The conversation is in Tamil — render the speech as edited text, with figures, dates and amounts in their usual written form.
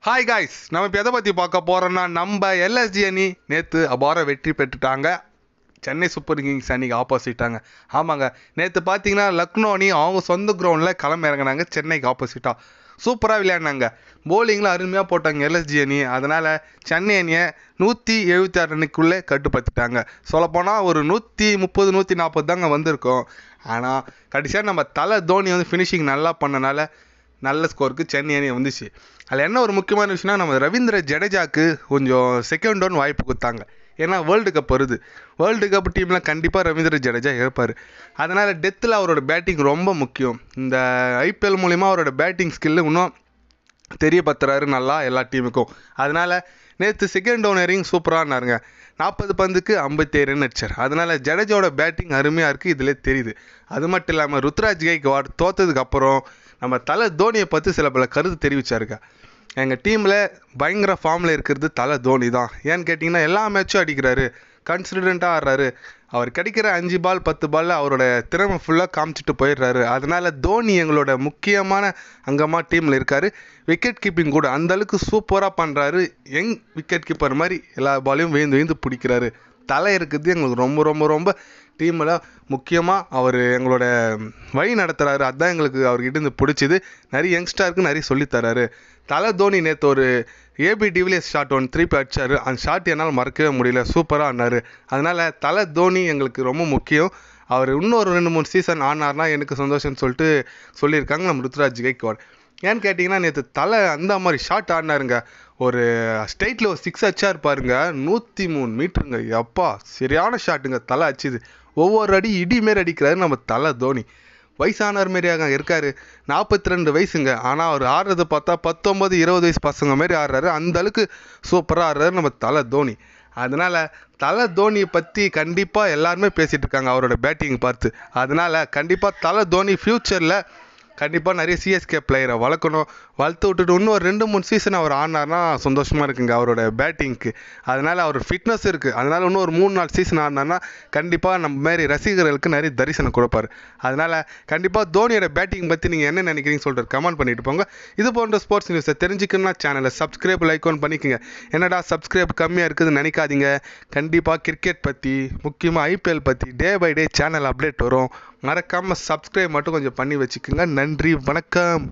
ஹாய் காய்ஸ், நம்ம இப்போ எதை பற்றி பார்க்க போகிறோம்னா நம்ம எல்எஸ்ஜி அணி நேற்று அபார வெற்றி பெற்றுட்டாங்க. சென்னை சூப்பர் கிங்ஸ் அணிக்கு ஆப்போசிட்டாங்க. ஆமாங்க, நேற்று பார்த்தீங்கன்னா லக்னோ அணி அவங்க சொந்த கிரவுண்டில் களம் இறங்கினாங்க. சென்னைக்கு ஆப்போசிட்டாக சூப்பராக விளையாடினாங்க. போலிங்கில் அருமையாக போட்டாங்க எல்எஸ்ஜி அணி. அதனால் சென்னை அணியை 176 ரன்னுக்குள்ளே கட்டுப்படுத்திட்டாங்க. சொல்லப்போனால் ஒரு 130 140 தாங்க வந்திருக்கோம். ஆனால் கடைசியாக நம்ம தலை தோனி வந்து ஃபினிஷிங் நல்லா பண்ணனால நல்ல ஸ்கோருக்கு சென்னை அணி வந்துச்சு. அதில் என்ன ஒரு முக்கியமான விஷயம்னா, நம்ம ரவீந்திர ஜடேஜாவுக்கு கொஞ்சம் செகண்ட் டவுன் வாய்ப்பு கொடுத்தாங்க. ஏன்னா வேர்ல்டு கப் வருது. வேர்ல்டு கப் டீமில் கண்டிப்பாக ரவீந்திர ஜடேஜா இருப்பார். அதனால் டெத்தில் அவரோட பேட்டிங் ரொம்ப முக்கியம். இந்த ஐபிஎல் மூலிமா அவரோட பேட்டிங் ஸ்கில்லு இன்னும் தெரியப்படுத்துறாரு நல்லா எல்லா டீமுக்கும். அதனால் நேற்று செகண்ட் டவுன் எரிங் சூப்பரானாருங்க. 40 பந்துக்கு 57 ரன் அடிச்சார். அதனால் ஜடேஜாவோட பேட்டிங் அருமையாக இருக்குது, இதிலே தெரியுது. அது மட்டும் இல்லாமல் ருத்ராஜ் கைக்வாட் தோற்றதுக்கப்புறம் நம்ம தலை தோனியை பற்றி சில பல கருத்து தெரிவிச்சாருங்க. எங்கள் டீமில் பயங்கர ஃபார்மில் இருக்கிறது தலை தோனி தான். ஏன்னு கேட்டிங்கன்னா எல்லா மேட்சும் அடிக்கிறாரு, கன்சிடென்ட்டாக ஆடுறாரு. அவர் கிடைக்கிற 5 பால் 10 பாலில் அவரோட திறமை ஃபுல்லாக காமிச்சிட்டு போயிடுறாரு. அதனால் தோனி எங்களோட முக்கியமான அங்கமாக டீமில் இருக்கார். விக்கெட் கீப்பிங் கூட அந்தளவுக்கு சூப்பராக பண்ணுறாரு. யங் விக்கெட் கீப்பர் மாதிரி எல்லா பாலையும் விழுந்து பிடிக்கிறாரு. தலை இருக்கிறது எங்களுக்கு ரொம்ப ரொம்ப ரொம்ப டீமில் முக்கியமாக அவர் எங்களோட வழி நடத்துகிறாரு. அதுதான் எங்களுக்கு அவர்கிட்ட இருந்து பிடிச்சிது. நிறைய யங்ஸ்டருக்கு நிறைய சொல்லித்தராரு. தலை தோனி நேற்று ஒரு ஏபி டிவிலியர்ஸ் ஷாட் ஒன்று திருப்பி அடித்தார். அந்த ஷாட் என்னால் மறக்கவே முடியல, சூப்பராக ஆனார். அதனால் தலை தோனி எங்களுக்கு ரொம்ப முக்கியம். அவர் இன்னொரு 2-3 சீசன் ஆனார்னா எனக்கு சந்தோஷம்னு சொல்லியிருக்காங்க நம்ம ருத்ராஜ் கைக்வாட். ஏன்னு கேட்டிங்கன்னா நேற்று தலை அந்த மாதிரி ஷாட் ஆடினாருங்க. ஒரு ஸ்ட்ரைட்டில் ஒரு 6 அடிச்சா இருப்பாருங்க, 103 மீட்டருங்க. எப்பா சரியான ஷாட்டுங்க தலை அடிச்சுது. ஒவ்வொரு அடி இடி மாரி அடிக்கிறாரு நம்ம தலை தோனி. வயசானவர் மாரியாக இருக்கார், 42 வயசுங்க. ஆனால் அவர் ஆடுறத பார்த்தா 19 20 வயசு பசங்க மாரி ஆடுறாரு. அந்தளவுக்கு சூப்பராக ஆடுறாரு நம்ம தலை தோனி. அதனால் தலை தோனியை பற்றி கண்டிப்பாக எல்லாருமே பேசிகிட்டு இருக்காங்க அவரோட பேட்டிங் பார்த்து. அதனால் கண்டிப்பாக தலை தோனி ஃப்யூச்சரில் கண்டிப்பாக நிறைய சிஎஸ்கே பிளேயரை வளர்த்து விட்டுட்டு இன்னும் 2-3 சீசன் அவர் ஆடினார்னா சந்தோஷமாக இருக்குங்க அவரோட பேட்டிங்க்கு. அதனால் அவர் ஃபிட்னஸ் இருக்குது. அதனால் இன்னும் ஒரு 3-4 சீசன் ஆடினார்னா கண்டிப்பாக நம்ம மாரி ரசிகர்களுக்கு நிறைய தரிசனம் கொடுப்பார். அதனால் கண்டிப்பாக தோனியோட பேட்டிங் பற்றி நீங்கள் என்ன நினைக்கிறீங்கன்னு சொல்லிட்டு கமெண்ட் பண்ணிட்டு போங்க. இது போன்ற ஸ்போர்ட்ஸ் நியூஸை தெரிஞ்சுக்கணும்னா சேனலை சப்ஸ்கிரைப் லைக் பண்ணிக்கோங்க. என்னடா சப்ஸ்கிரைப் கம்மியாக இருக்குதுன்னு நினைக்காதீங்க. கண்டிப்பாக கிரிக்கெட் பற்றி முக்கியமாக ஐபிஎல் பற்றி day by day channel update வரும். மறக்காமல் சப்ஸ்கிரைப் மட்டும் கொஞ்சம் பண்ணி வச்சுக்கோங்க. நன்றி, வணக்கம்.